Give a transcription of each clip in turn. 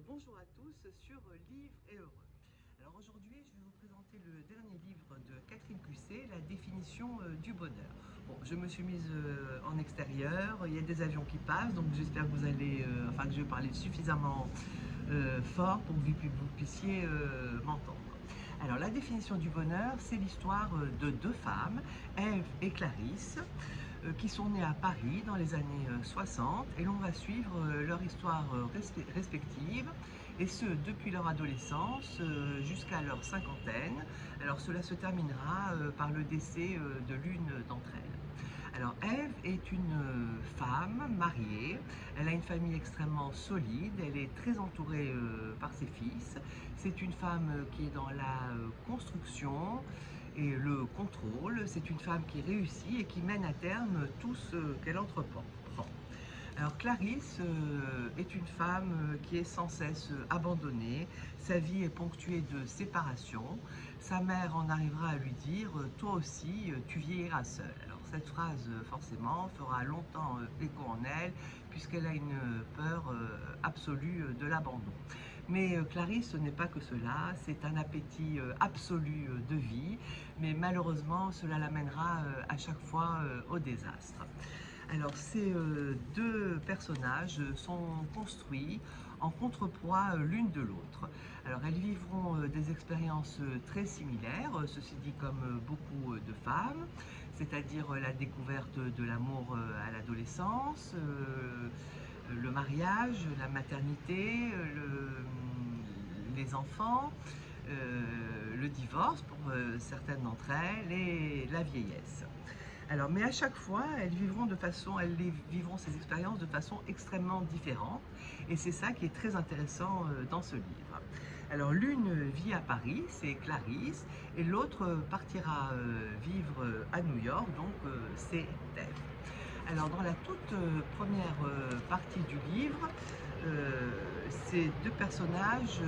Bonjour à tous sur Livre et Heureux. Alors aujourd'hui, je vais vous présenter le dernier livre de Catherine Cusset, La définition du bonheur. Bon, je me suis mise en extérieur, il y a des avions qui passent, donc j'espère que vous allez, que je vais parler suffisamment fort pour que vous puissiez m'entendre. Alors la définition du bonheur, c'est l'histoire de deux femmes, Ève et Clarisse, qui sont nées à Paris dans les années 60, et l'on va suivre leur histoire respective, et ce depuis leur adolescence jusqu'à leur cinquantaine. Alors cela se terminera par le décès de l'une d'entre elles. Alors Ève est une femme mariée, elle a une famille extrêmement solide, elle est très entourée par ses fils. C'est une femme qui est dans la construction et le contrôle, c'est une femme qui réussit et qui mène à terme tout ce qu'elle entreprend. Alors Clarisse est une femme qui est sans cesse abandonnée, sa vie est ponctuée de séparation. Sa mère en arrivera à lui dire « toi aussi tu vieilliras seule ». Alors cette phrase forcément fera longtemps écho en elle, puisqu'elle a une peur absolue de l'abandon. Mais Clarisse, ce n'est pas que cela, c'est un appétit absolu de vie, mais malheureusement cela l'amènera à chaque fois au désastre. Alors ces deux personnages sont construits en contrepoids l'une de l'autre. Alors elles vivront des expériences très similaires, ceci dit comme beaucoup de femmes, c'est-à-dire la découverte de l'amour à l'adolescence, le mariage, la maternité, les enfants, le divorce pour certaines d'entre elles et la vieillesse. Alors, mais à chaque fois, elles vivront ces expériences de façon extrêmement différente, et c'est ça qui est très intéressant dans ce livre. Alors, l'une vit à Paris, c'est Clarisse, et l'autre partira vivre à New York, donc c'est Ève. Alors, dans la toute première partie du livre, ces deux personnages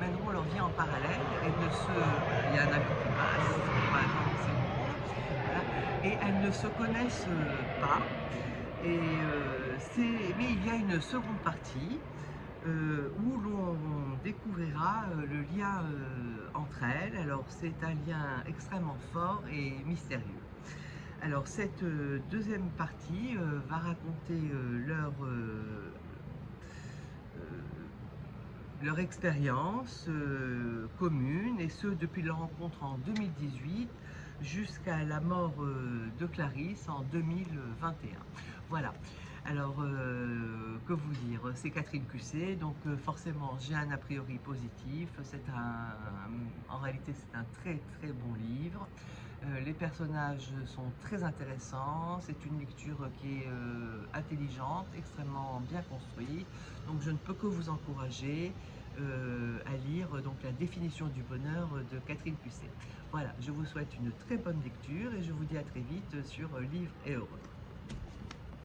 mèneront leur vie en parallèle et il y a un avion qui passe, on va attendre une seconde, voilà, et elles ne se connaissent pas. Mais il y a une seconde partie où l'on découvrira le lien entre elles. Alors c'est un lien extrêmement fort et mystérieux. Alors cette deuxième partie va raconter leur expérience commune, et ce depuis leur rencontre en 2018 jusqu'à la mort de Clarisse en 2021. Voilà. Alors, que vous dire, c'est Catherine Cusset, donc forcément j'ai un a priori positif. En réalité, c'est un très très bon livre. Les personnages sont très intéressants, c'est une lecture qui est intelligente, extrêmement bien construite, donc je ne peux que vous encourager à lire donc La définition du bonheur de Catherine Cusset. Voilà, je vous souhaite une très bonne lecture et je vous dis à très vite sur Livre et Heureux.